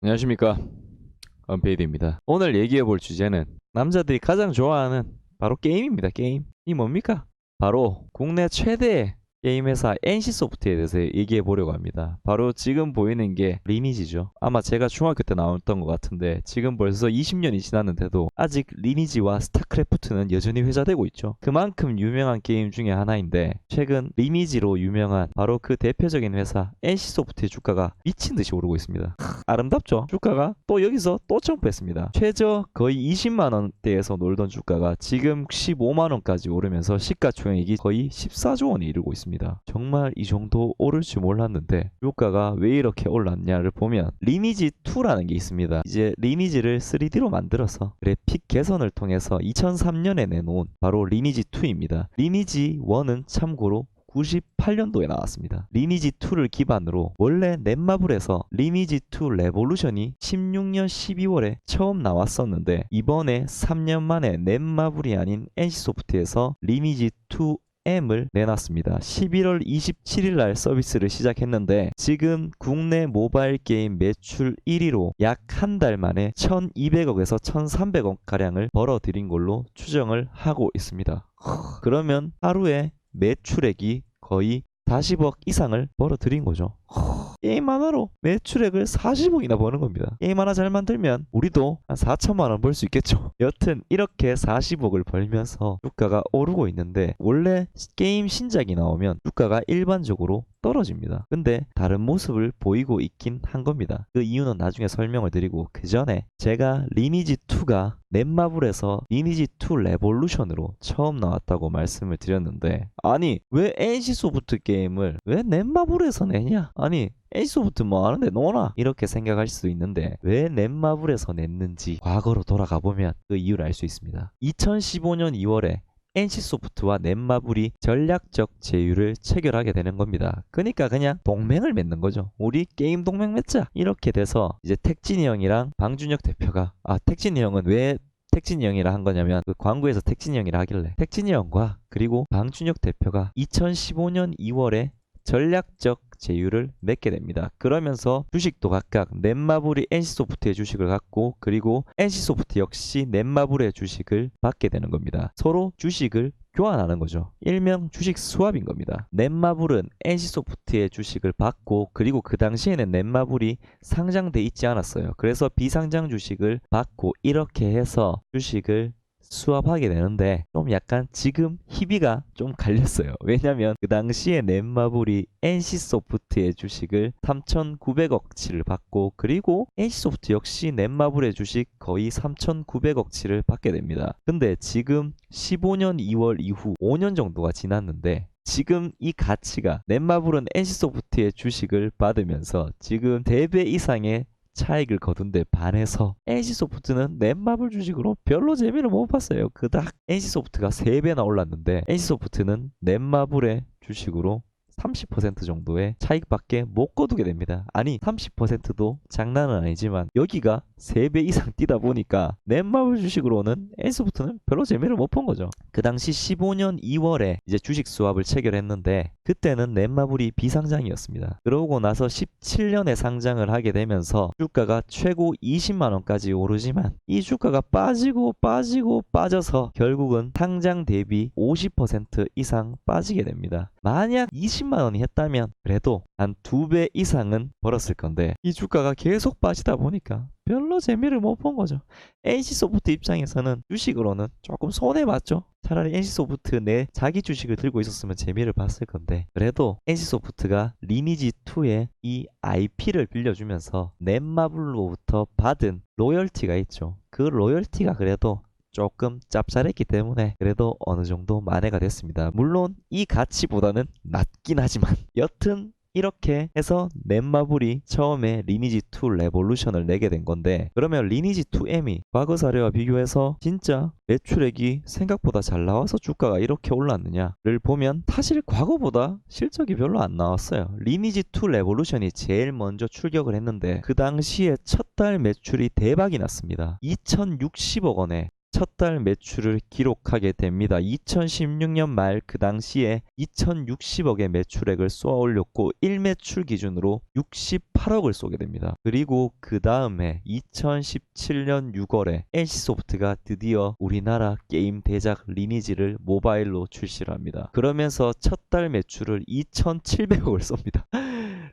안녕하십니까, 언페이드입니다. 오늘 얘기해볼 주제는 남자들이 가장 좋아하는 바로 게임입니다. 게임. 이 뭡니까? 바로 국내 최대의 게임 회사 NC소프트에 대해서 얘기해 보려고 합니다. 바로 지금 보이는 게 리니지죠. 아마 제가 중학교 때 나왔던 것 같은데 지금 벌써 20년이 지났는데도 아직 리니지와 스타크래프트는 여전히 회자되고 있죠. 그만큼 유명한 게임 중에 하나인데 최근 리니지로 유명한 바로 그 대표적인 회사 NC소프트의 주가가 미친듯이 오르고 있습니다. 아름답죠? 주가가 또 여기서 또 점프했습니다. 최저 거의 20만원대에서 놀던 주가가 지금 15만원까지 오르면서 시가총액이 거의 14조 원에 이르고 있습니다. 정말 이 정도 오를 줄 몰랐는데 주가가 왜 이렇게 올랐냐를 보면 리니지2라는 게 있습니다. 이제 리니지를 3D로 만들어서 그래픽 개선을 통해서 2003년에 내놓은 바로 리니지2입니다. 리니지1은 참고로 98년도에 나왔습니다. 리니지2를 기반으로 원래 넷마블에서 리니지2 레볼루션이 16년 12월에 처음 나왔었는데 이번에 3년 만에 넷마블이 아닌 NC소프트에서 리니지2 M을 내놨습니다. 11월 27일 날 서비스를 시작했는데 지금 국내 모바일 게임 매출 1위로 약 한 달 만에 1200억에서 1300억 가량을 벌어들인 걸로 추정을 하고 있습니다. 그러면 하루에 매출액이 거의 40억 이상을 벌어들인 거죠. 게임 하나로 매출액을 40억이나 버는 겁니다. 게임 하나 잘 만들면 우리도 한 4천만 원 벌 수 있겠죠. 여튼 이렇게 40억을 벌면서 주가가 오르고 있는데 원래 게임 신작이 나오면 주가가 일반적으로 떨어집니다. 근데 다른 모습을 보이고 있긴 한 겁니다. 그 이유는 나중에 설명을 드리고 그 전에 제가 리니지2가 넷마블에서 리니지2 레볼루션으로 처음 나왔다고 말씀을 드렸는데 아니 왜 NC소프트 게임을 왜 넷마블에서 내냐? 아니 NC소프트 뭐 하는데 노나? 이렇게 생각할 수도 있는데 왜 넷마블에서 냈는지 과거로 돌아가 보면 그 이유를 알 수 있습니다. 2015년 2월에 NC소프트와 넷마블이 전략적 제휴를 체결하게 되는 겁니다. 그러니까 그냥 동맹을 맺는 거죠. 우리 게임 동맹 맺자. 이렇게 돼서 이제 택진이 형이랑 방준혁 대표가 택진이 형은 왜 택진이 형이라 한 거냐면 그 광고에서 택진이 형이라 하길래 택진이 형과 그리고 방준혁 대표가 2015년 2월에 전략적 제휴를 맺게 됩니다. 그러면서 주식도 각각 넷마블이 NC소프트의 주식을 갖고 그리고 NC소프트 역시 넷마블의 주식을 받게 되는 겁니다. 서로 주식을 교환하는 거죠. 일명 주식 스왑인 겁니다. 넷마블은 NC소프트의 주식을 받고 그리고 그 당시에는 넷마블이 상장돼 있지 않았어요. 그래서 비상장 주식을 받고 이렇게 해서 주식을 수합하게 되는데 좀 약간 지금 희비가 좀 갈렸어요. 왜냐면 그 당시에 넷마블이 NC소프트의 주식을 3,900억치를 받고 그리고 NC소프트 역시 넷마블의 주식 거의 3,900억치를 받게 됩니다. 근데 지금 15년 2월 이후 5년 정도가 지났는데 지금 이 가치가 넷마블은 NC소프트의 주식을 받으면서 지금 3배 이상의 차익을 거둔데 반해서 NC소프트는 넷마블 주식으로 별로 재미를 못 봤어요. 그닥 NC소프트가 3배나 올랐는데 NC소프트는 넷마블의 주식으로 30% 정도의 차익밖에 못 거두게 됩니다. 아니 30%도 장난은 아니지만 여기가 3배 이상 뛰다 보니까 넷마블 주식으로는 NC소프트는 별로 재미를 못 본 거죠. 그 당시 15년 2월에 이제 주식 수합을 체결했는데 그때는 넷마블이 비상장이었습니다. 그러고 나서 17년에 상장을 하게 되면서 주가가 최고 20만원까지 오르지만 이 주가가 빠지고 빠져서 결국은 상장 대비 50% 이상 빠지게 됩니다. 만약 20만원이 했다면 그래도 한 2배 이상은 벌었을 건데 이 주가가 계속 빠지다 보니까 별로 재미를 못 본 거죠. NC소프트 입장에서는 주식으로는 조금 손해봤죠. 차라리 NC소프트 내 자기 주식을 들고 있었으면 재미를 봤을 건데 그래도 NC소프트가 리니지2의 이 IP를 빌려주면서 넷마블로부터 받은 로열티가 있죠. 그 로열티가 그래도 조금 짭짤했기 때문에 그래도 어느 정도 만회가 됐습니다. 물론 이 가치보다는 낮긴 하지만 여튼 이렇게 해서 넷마블이 처음에 리니지2 레볼루션을 내게 된 건데 그러면 리니지2M이 과거 사례와 비교해서 진짜 매출액이 생각보다 잘 나와서 주가가 이렇게 올랐느냐를 보면 사실 과거보다 실적이 별로 안 나왔어요. 리니지2 레볼루션이 제일 먼저 출격을 했는데 그 당시에 첫 달 매출이 대박이 났습니다. 2060억 원에 첫 달 매출을 기록하게 됩니다. 2016년 말 그 당시에 2060억의 매출액을 쏘아 올렸고 1매출 기준으로 68억을 쏘게 됩니다. 그리고 그 다음에 2017년 6월에 NC소프트가 드디어 우리나라 게임 대작 리니지를 모바일로 출시를 합니다. 그러면서 첫 달 매출을 2,700억을 쏩니다.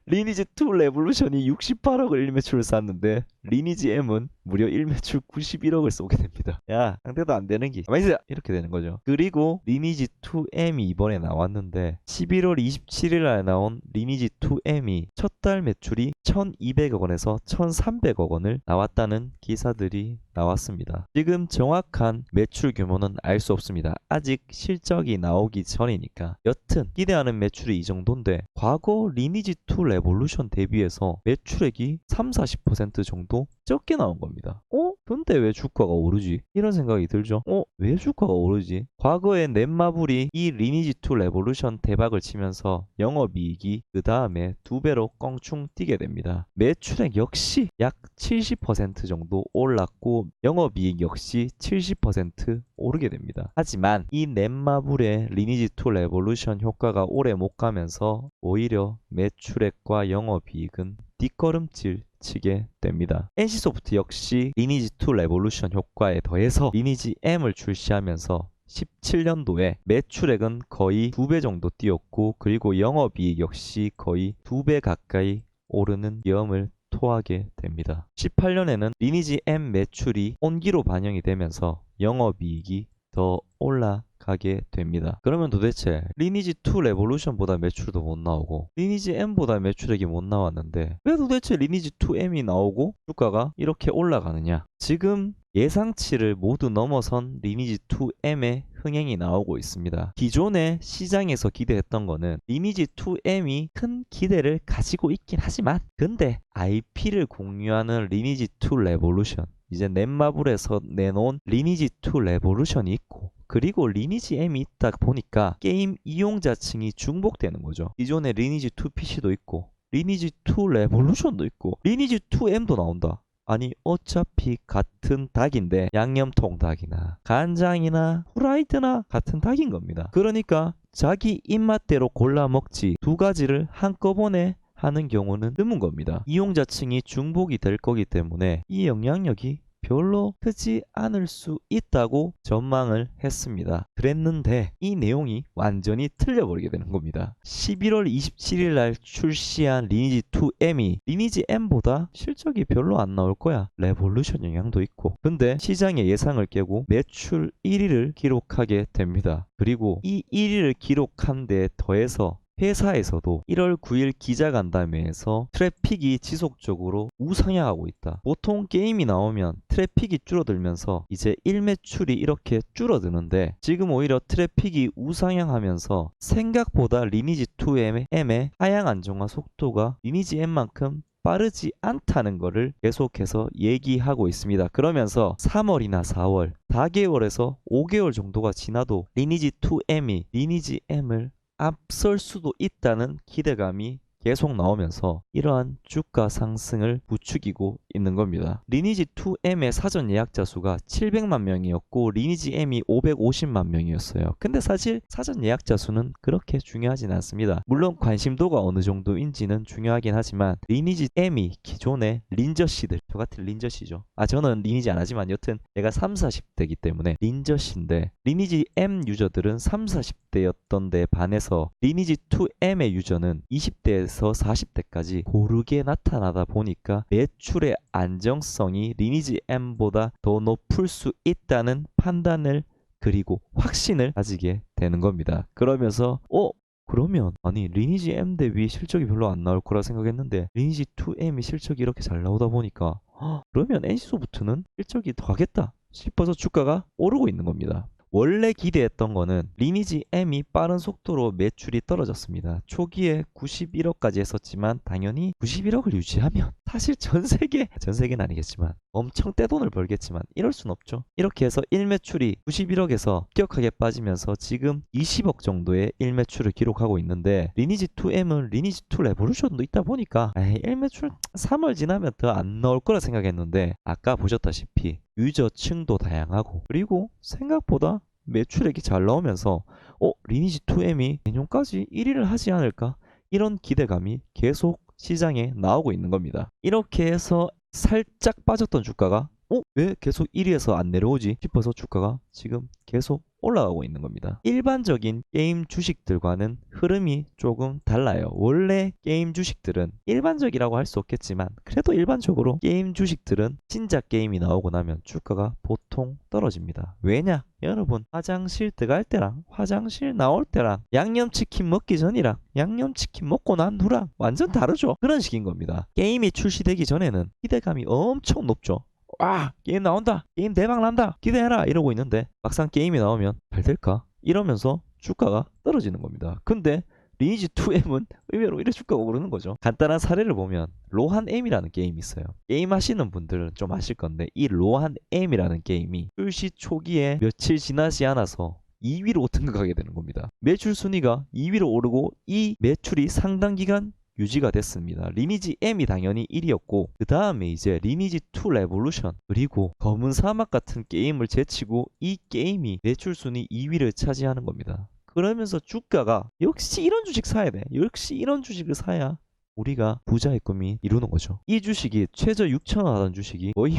리니지2 레볼루션이 68억을 1매출을 쐈는데 리니지 M은 무려 1매출 91억을 쏘게 됩니다. 야, 상대도 안 되는 게 가만있어! 이렇게 되는 거죠. 그리고 리니지2 M이 이번에 나왔는데 11월 27일 날 나온 리니지2 M이 첫 달 매출이 1,200억 원에서 1,300억 원을 나왔다는 기사들이 나왔습니다. 지금 정확한 매출 규모는 알 수 없습니다. 아직 실적이 나오기 전이니까. 여튼 기대하는 매출이 이 정도인데 과거 리니지2 레볼루션 대비해서 매출액이 30-40% 정도 적게 나온 겁니다. 근데 왜 주가가 오르지? 이런 생각이 들죠. 왜 주가가 오르지? 과거에 넷마블이 이 리니지2 레볼루션 대박을 치면서 영업이익이 그 다음에 2배로 껑충 뛰게 됩니다. 매출액 역시 약 70% 정도 올랐고 영업이익 역시 70% 오르게 됩니다. 하지만 이 넷마블의 리니지2 레볼루션 효과가 오래 못 가면서 오히려 매출액과 영업이익은 뒷걸음질 치게 됩니다. NC소프트 역시 리니지2 레볼루션 효과에 더해서 리니지 M을 출시하면서 17년도에 매출액은 거의 2배 정도 뛰었고 그리고 영업이익 역시 거의 2배 가까이 오르는 위험을 토하게 됩니다. 18년에는 리니지 M 매출이 온기로 반영이 되면서 영업이익이 더 올라가게 됩니다. 그러면 도대체 리니지2 레볼루션보다 매출도 못 나오고 리니지 M보다 매출액이 못 나왔는데 왜 도대체 리니지2 M이 나오고 주가가 이렇게 올라가느냐? 지금 예상치를 모두 넘어선 리니지2 M의 흥행이 나오고 있습니다. 기존에 시장에서 기대했던 거는 리니지2 M이 큰 기대를 가지고 있긴 하지만 근데 IP를 공유하는 리니지2 레볼루션 이제 넷마블에서 내놓은 리니지2 레볼루션이 있고 그리고 리니지 M이 있다 보니까 게임 이용자층이 중복되는 거죠. 기존에 리니지2 PC도 있고 리니지2 레볼루션도 있고 리니지2 M도 나온다. 아니 어차피 같은 닭인데 양념통 닭이나 간장이나 후라이드나 같은 닭인 겁니다. 그러니까 자기 입맛대로 골라 먹지 두 가지를 한꺼번에 하는 경우는 드문 겁니다. 이용자층이 중복이 될 거기 때문에 이 영향력이 별로 크지 않을 수 있다고 전망을 했습니다. 그랬는데 이 내용이 완전히 틀려버리게 되는 겁니다. 11월 27일 날 출시한 리니지2 M이 리니지 M보다 실적이 별로 안 나올 거야. 레볼루션 영향도 있고. 근데 시장의 예상을 깨고 매출 1위를 기록하게 됩니다. 그리고 이 1위를 기록한 데 더해서 회사에서도 1월 9일 기자간담회에서 트래픽이 지속적으로 우상향하고 있다. 보통 게임이 나오면 트래픽이 줄어들면서 이제 1매출이 이렇게 줄어드는데 지금 오히려 트래픽이 우상향하면서 생각보다 리니지2 M의 하향 안정화 속도가 리니지 M만큼 빠르지 않다는 것을 계속해서 얘기하고 있습니다. 그러면서 3월이나 4월, 4개월에서 5개월 정도가 지나도 리니지2 M이 리니지 M을 앞설 수도 있다는 기대감이 계속 나오면서 이러한 주가 상승을 부추기고 있는 겁니다. 리니지2 M의 사전 예약자 수가 700만 명이었고 리니지 M이 550만 명이었어요. 근데 사실 사전 예약자 수는 그렇게 중요하진 않습니다. 물론 관심도가 어느 정도인지는 중요하긴 하지만 리니지 M이 기존의 린저씨들, 저 같은 린저씨죠. 저는 리니지 안 하지만 여튼 내가 30-40대이기 때문에 린저씨인데 리니지 M 유저들은 30-40대였던 데 반해서 리니지2 M의 유저는 20대에서 40대까지 고르게 나타나다 보니까 매출의 안정성이 리니지 M보다 더 높을 수 있다는 판단을 그리고 확신을 가지게 되는 겁니다. 그러면서 그러면 리니지 M 대비 실적이 별로 안 나올 거라 생각했는데 리니지 2M이 실적이 이렇게 잘 나오다 보니까 그러면 NC소프트는 실적이 더 하겠다 싶어서 주가가 오르고 있는 겁니다. 원래 기대했던 거는 리니지 M이 빠른 속도로 매출이 떨어졌습니다. 초기에 91억까지 했었지만 당연히 91억을 유지하면 사실 전세계는 아니겠지만 엄청 떼돈을 벌겠지만 이럴 순 없죠. 이렇게 해서 1매출이 91억에서 급격하게 빠지면서 지금 20억 정도의 1매출을 기록하고 있는데 리니지 2M은 리니지 2 레볼루션도 있다 보니까 1매출 3월 지나면 더 안 나올 거라 생각했는데 아까 보셨다시피 유저층도 다양하고 그리고 생각보다 매출액이 잘 나오면서 리니지 2M이 내년까지 1위를 하지 않을까? 이런 기대감이 계속 시장에 나오고 있는 겁니다. 이렇게 해서 살짝 빠졌던 주가가 왜 계속 1위에서 안 내려오지 싶어서 주가가 지금 계속 올라가고 있는 겁니다. 일반적인 게임 주식들과는 흐름이 조금 달라요. 원래 게임 주식들은 일반적이라고 할 수 없겠지만 그래도 일반적으로 게임 주식들은 신작 게임이 나오고 나면 주가가 보통 떨어집니다. 왜냐? 여러분 화장실 들어갈 때랑 화장실 나올 때랑 양념치킨 먹기 전이랑 양념치킨 먹고 난 후랑 완전 다르죠. 그런 식인 겁니다. 게임이 출시되기 전에는 기대감이 엄청 높죠. 와 게임 나온다 게임 대박 난다 기대해라 이러고 있는데 막상 게임이 나오면 잘 될까 이러면서 주가가 떨어지는 겁니다. 근데 리니지 2M은 의외로 이래 주가가 오르는 거죠. 간단한 사례를 보면 로한 M이라는 게임이 있어요. 게임 하시는 분들은 좀 아실 건데 이 로한 M이라는 게임이 출시 초기에 며칠 지나지 않아서 2위로 등극하게 되는 겁니다. 매출 순위가 2위로 오르고 이 매출이 상당 기간 유지가 됐습니다. 리니지 M이 당연히 1위였고 그 다음에 이제 리니지 2 레볼루션 그리고 검은 사막 같은 게임을 제치고 이 게임이 매출 순위 2위를 차지하는 겁니다. 그러면서 주가가 역시 이런 주식 사야 돼. 역시 이런 주식을 사야 우리가 부자의 꿈이 이루는 거죠. 이 주식이 최저 6,000원 하던 주식이 거의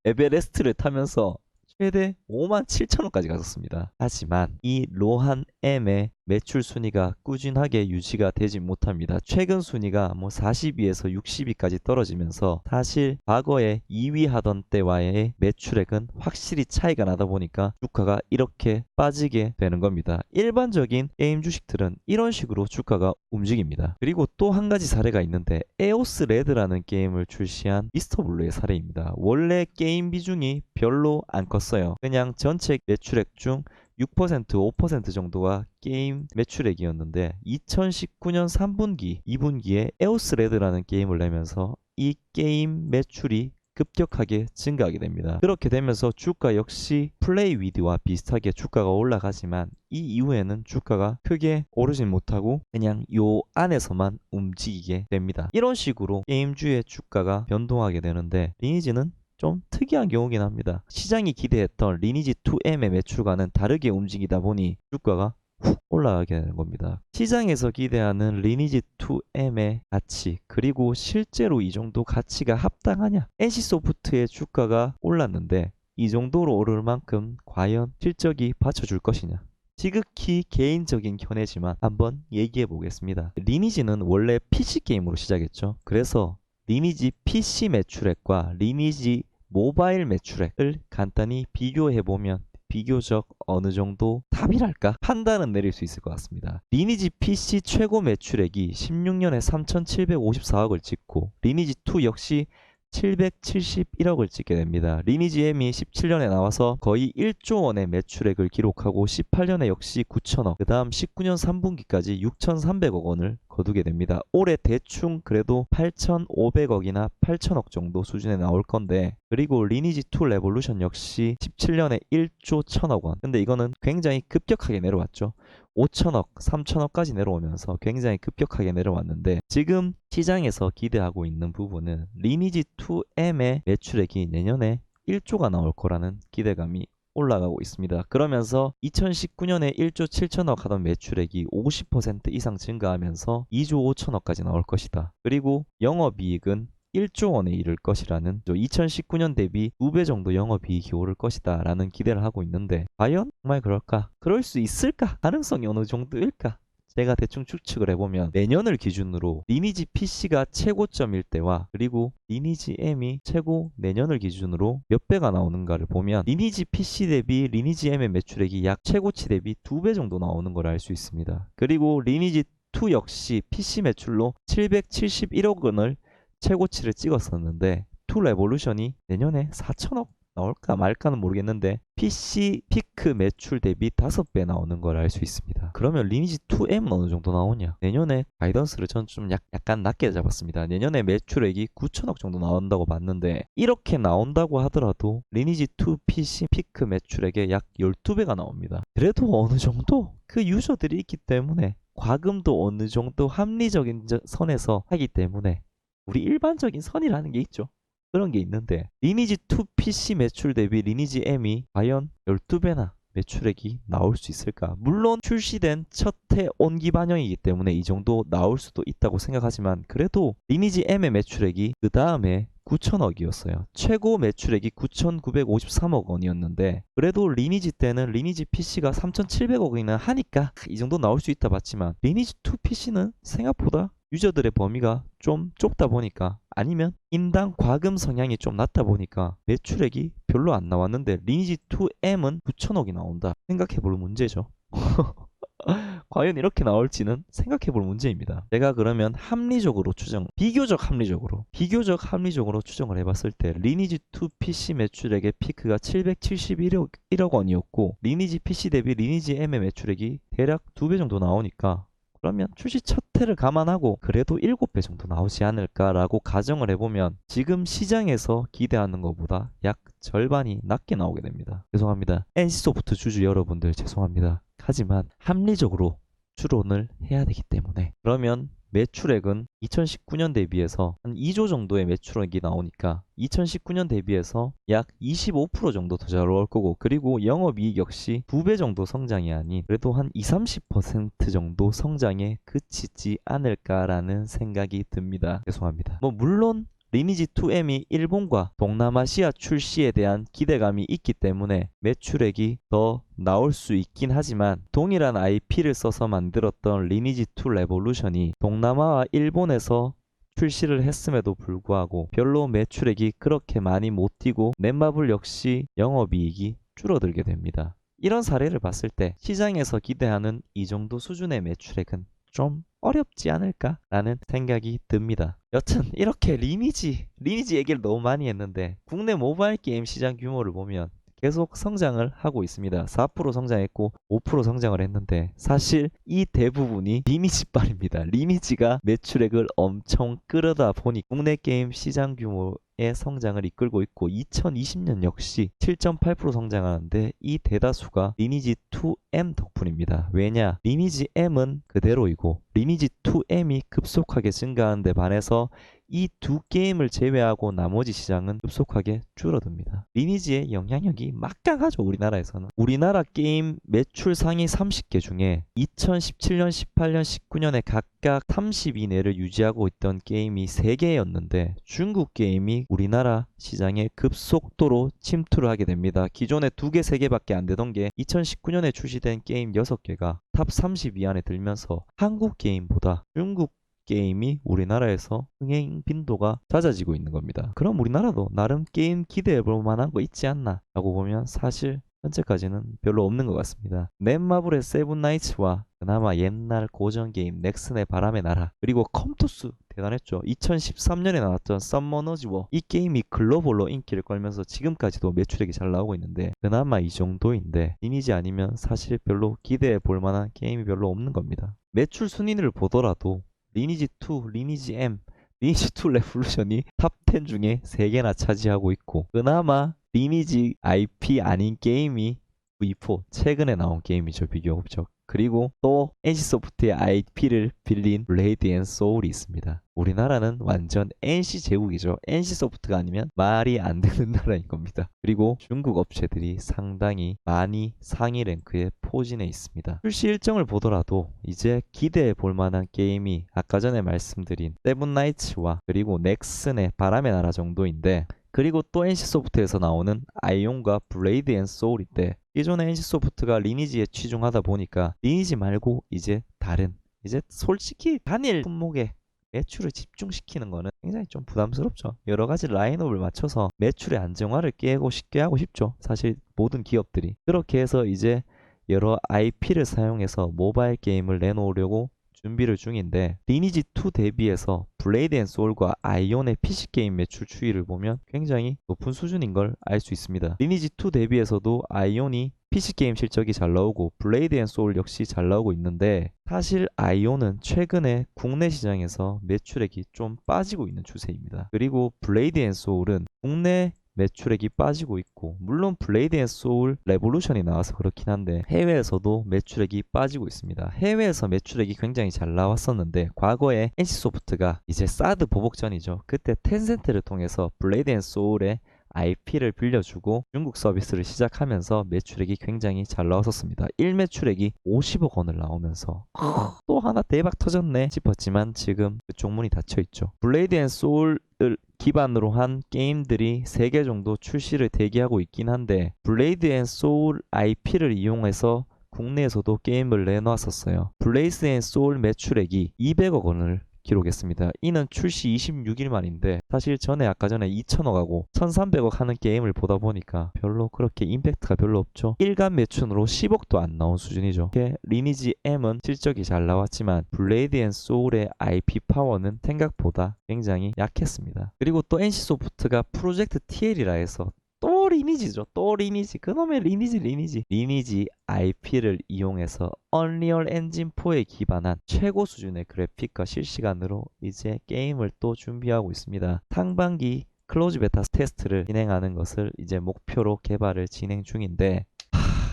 에베레스트를 타면서 최대 57,000원까지 갔었습니다. 하지만 이 로한 M의 매출 순위가 꾸준하게 유지가 되지 못합니다. 최근 순위가 40위에서 60위까지 떨어지면서 사실 과거에 2위 하던 때와의 매출액은 확실히 차이가 나다 보니까 주가가 이렇게 빠지게 되는 겁니다. 일반적인 게임 주식들은 이런 식으로 주가가 움직입니다. 그리고 또 한 가지 사례가 있는데 에오스 레드라는 게임을 출시한 미스터블루의 사례입니다. 원래 게임 비중이 별로 안 컸어요. 그냥 전체 매출액 중 6%, 5% 정도가 게임 매출액이었는데 2019년 3분기, 2분기에 에오스 레드라는 게임을 내면서 이 게임 매출이 급격하게 증가하게 됩니다. 그렇게 되면서 주가 역시 플레이 위드와 비슷하게 주가가 올라가지만 이 이후에는 주가가 크게 오르진 못하고 그냥 요 안에서만 움직이게 됩니다. 이런 식으로 게임주의 주가가 변동하게 되는데 리니지는 좀 특이한 경우긴 합니다. 시장이 기대했던 리니지 2M의 매출과는 다르게 움직이다 보니 주가가 훅 올라가게 되는 겁니다. 시장에서 기대하는 리니지 2M의 가치 그리고 실제로 이 정도 가치가 합당하냐? NC소프트의 주가가 올랐는데 이 정도로 오를 만큼 과연 실적이 받쳐줄 것이냐? 지극히 개인적인 견해지만 한번 얘기해 보겠습니다. 리니지는 원래 PC게임으로 시작했죠. 그래서 리니지 PC 매출액과 리니지 모바일 매출액을 간단히 비교해보면 비교적 어느 정도 탑이랄까 판단은 내릴 수 있을 것 같습니다. 리니지 PC 최고 매출액이 16년에 3,754억을 찍고 리니지 2 역시 771억을 찍게 됩니다. 리니지 M이 17년에 나와서 거의 1조 원의 매출액을 기록하고 18년에 역시 9천억, 그 다음 19년 3분기까지 6,300억 원을 거두게 됩니다. 올해 대충 그래도 8,500억이나 8천억 정도 수준에 나올 건데 그리고 리니지 2 레볼루션 역시 17년에 1조 1천억 원. 근데 이거는 굉장히 급격하게 내려왔죠. 5천억, 3천억까지 내려오면서 굉장히 급격하게 내려왔는데 지금 시장에서 기대하고 있는 부분은 리니지 2M의 매출액이 내년에 1조가 나올 거라는 기대감이 올라가고 있습니다. 그러면서 2019년에 1조 7천억 하던 매출액이 50% 이상 증가하면서 2조 5천억까지 나올 것이다. 그리고 영업이익은 1조 원에 이를 것이라는 2019년 대비 2배 정도 영업이익이 오를 것이다 라는 기대를 하고 있는데 과연 정말 그럴까? 그럴 수 있을까? 가능성이 어느 정도일까? 제가 대충 추측을 해보면 내년을 기준으로 리니지 PC가 최고점일 때와 그리고 리니지 M이 최고 내년을 기준으로 몇 배가 나오는가를 보면 리니지 PC 대비 리니지 M의 매출액이 약 최고치 대비 2배 정도 나오는 걸 알 수 있습니다. 그리고 리니지 2 역시 PC 매출로 771억 원을 최고치를 찍었었는데 2 레볼루션이 내년에 4천억 나올까 말까는 모르겠는데 PC 피크 매출 대비 5배 나오는 걸 알 수 있습니다. 그러면 리니지 2M은 어느 정도 나오냐? 내년에 가이던스를 전 좀 약간 낮게 잡았습니다. 내년에 매출액이 9천억 정도 나온다고 봤는데 이렇게 나온다고 하더라도 리니지 2 PC 피크 매출액의 약 12배가 나옵니다. 그래도 어느 정도 그 유저들이 있기 때문에 과금도 어느 정도 합리적인 선에서 하기 때문에 우리 일반적인 선이라는 게 있죠. 그런 게 있는데 리니지 2 PC 매출 대비 리니지 M이 과연 12배나 매출액이 나올 수 있을까? 물론 출시된 첫 해 온기 반영이기 때문에 이 정도 나올 수도 있다고 생각하지만 그래도 리니지 M의 매출액이 그 다음에 9천억이었어요. 최고 매출액이 9,953억 원이었는데 그래도 리니지 때는 리니지 PC가 3,700억이나 하니까 이 정도 나올 수 있다 봤지만 리니지 2 PC는 생각보다 유저들의 범위가 좀 좁다 보니까 아니면 인당 과금 성향이 좀 낮다 보니까 매출액이 별로 안 나왔는데 리니지 2M은 9천억이 나온다. 생각해볼 문제죠. 과연 이렇게 나올지는 생각해볼 문제입니다. 제가 그러면 합리적으로 비교적 합리적으로 추정을 해봤을 때 리니지 2 PC 매출액의 피크가 771억 원이었고 리니지 PC 대비 리니지 M의 매출액이 대략 2배 정도 나오니까 그러면 출시 첫 해를 감안하고 그래도 7배 정도 나오지 않을까라고 가정을 해보면 지금 시장에서 기대하는 것보다 약 절반이 낮게 나오게 됩니다. 죄송합니다. NC소프트 주주 여러분들 죄송합니다. 하지만 합리적으로 추론을 해야 되기 때문에 그러면 매출액은 2019년 대비해서 한 2조 정도의 매출액이 나오니까 2019년 대비해서 약 25% 정도 더 잘 나올 거고 그리고 영업이익 역시 2배 정도 성장이 아닌 그래도 한 20-30% 정도 성장에 그치지 않을까라는 생각이 듭니다. 죄송합니다. 물론 리니지 2M이 일본과 동남아시아 출시에 대한 기대감이 있기 때문에 매출액이 더 나올 수 있긴 하지만 동일한 IP를 써서 만들었던 리니지 2 레볼루션이 동남아와 일본에서 출시를 했음에도 불구하고 별로 매출액이 그렇게 많이 못 뛰고 넷마블 역시 영업이익이 줄어들게 됩니다. 이런 사례를 봤을 때 시장에서 기대하는 이 정도 수준의 매출액은 좀 어렵지 않을까라는 생각이 듭니다. 여튼 이렇게 리니지 얘기를 너무 많이 했는데 국내 모바일 게임 시장 규모를 보면 계속 성장을 하고 있습니다. 4% 성장했고 5% 성장을 했는데 사실 이 대부분이 리니지빨입니다. 리니지가 매출액을 엄청 끌어다 보니 국내 게임 시장 규모의 성장을 이끌고 있고 2020년 역시 7.8% 성장하는데 이 대다수가 리니지 2M 덕분입니다. 왜냐? 리니지 M은 그대로이고 리니지 2M이 급속하게 증가하는 데 반해서 이 두 게임을 제외하고 나머지 시장은 급속하게 줄어듭니다. 리니지의 영향력이 막강하죠. 우리나라에서는. 우리나라 게임 매출 상위 30개 중에 2017년, 18년, 19년에 각각 30 이내를 유지하고 있던 게임이 3개였는데 중국 게임이 우리나라 시장에 급속도로 침투를 하게 됩니다. 기존에 2개, 3개밖에 안 되던 게 2019년에 출시된 게임 6개가 탑 30 위 안에 들면서 한국 게임보다 중국 게임이 우리나라에서 흥행 빈도가 잦아지고 있는 겁니다. 그럼 우리나라도 나름 게임 기대해볼 만한 거 있지 않나 라고 보면 사실 현재까지는 별로 없는 것 같습니다. 넷마블의 세븐나이츠와 그나마 옛날 고전 게임 넥슨의 바람의 나라 그리고 컴투스 대단했죠. 2013년에 나왔던 서머너즈 워 이 게임이 글로벌로 인기를 끌면서 지금까지도 매출액이 잘 나오고 있는데 그나마 이 정도인데 리니지 아니면 사실 별로 기대해 볼 만한 게임이 별로 없는 겁니다. 매출 순위를 보더라도 리니지 2, 리니지 M, 리니지 2 레볼루션이 탑 10 중에 3개나 차지하고 있고 그나마 리니지 IP 아닌 게임이 V4 최근에 나온 게임이죠. 비교급적. 그리고 또 NC소프트의 IP를 빌린 블레이드 앤 소울이 있습니다. 우리나라는 완전 NC 제국이죠. NC소프트가 아니면 말이 안 되는 나라인 겁니다. 그리고 중국 업체들이 상당히 많이 상위 랭크에 포진해 있습니다. 출시 일정을 보더라도 이제 기대해 볼 만한 게임이 아까 전에 말씀드린 세븐나이츠와 그리고 넥슨의 바람의 나라 정도인데 그리고 또 NC소프트에서 나오는 아이온과 블레이드 앤 소울인데 기존의 NC소프트가 리니지에 치중하다 보니까 리니지 말고 이제 다른 이제 솔직히 단일 품목에 매출을 집중시키는 거는 굉장히 좀 부담스럽죠. 여러 가지 라인업을 맞춰서 매출의 안정화를 쉽게 하고 싶죠. 사실 모든 기업들이 그렇게 해서 이제 여러 IP를 사용해서 모바일 게임을 내놓으려고 준비를 중인데 리니지 2 대비해서 블레이드 앤 소울과 아이온의 PC게임 매출 추이를 보면 굉장히 높은 수준인 걸 알 수 있습니다. 리니지 2 대비해서도 아이온이 PC게임 실적이 잘 나오고 블레이드 앤 소울 역시 잘 나오고 있는데 사실 아이온은 최근에 국내 시장에서 매출액이 좀 빠지고 있는 추세입니다. 그리고 블레이드 앤 소울은 국내 매출액이 빠지고 있고, 물론 블레이드 앤 소울 레볼루션이 나와서 그렇긴 한데 해외에서도 매출액이 빠지고 있습니다. 해외에서 매출액이 굉장히 잘 나왔었는데 과거에 NC소프트가 이제 사드 보복전이죠. 그때 텐센트를 통해서 블레이드 앤 소울의 IP를 빌려주고 중국 서비스를 시작하면서 매출액이 굉장히 잘 나왔었습니다. 1매출액이 50억 원을 나오면서 또 하나 대박 터졌네 싶었지만 지금 그 종문이 닫혀있죠. 블레이드 앤 소울을 기반으로 한 게임들이 3개 정도 출시를 대기하고 있긴 한데 블레이드 앤 소울 IP를 이용해서 국내에서도 게임을 내놨었어요. 블레이드 앤 소울 매출액이 200억 원을 기록했습니다. 이는 출시 26일 만인데 사실 전에 아까 전에 2천억하고 1300억 하는 게임을 보다 보니까 별로 그렇게 임팩트가 별로 없죠. 일간 매춘으로 10억도 안 나온 수준이죠. 이렇게 리니지 M은 실적이 잘 나왔지만 블레이드 앤 소울의 IP 파워는 생각보다 굉장히 약했습니다. 그리고 또 NC소프트가 프로젝트 TL이라 해서 또 리니지죠. 또 리니지. 그놈의 리니지 IP를 이용해서 언리얼 엔진 4에 기반한 최고 수준의 그래픽과 실시간으로 이제 게임을 또 준비하고 있습니다. 상반기 클로즈 베타 테스트를 진행하는 것을 이제 목표로 개발을 진행 중인데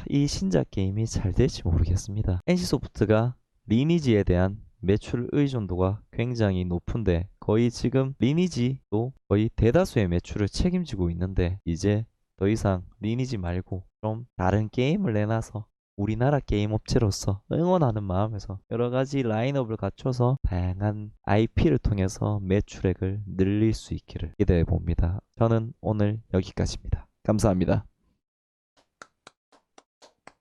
이 신작 게임이 잘 될지 모르겠습니다. NC소프트가 리니지에 대한 매출 의존도가 굉장히 높은데 거의 지금 리니지도 거의 대다수의 매출을 책임지고 있는데 이제 더 이상 리니지 말고 좀 다른 게임을 내놔서 우리나라 게임 업체로서 응원하는 마음에서 여러 가지 라인업을 갖춰서 다양한 IP를 통해서 매출액을 늘릴 수 있기를 기대해 봅니다. 저는 오늘 여기까지입니다. 감사합니다.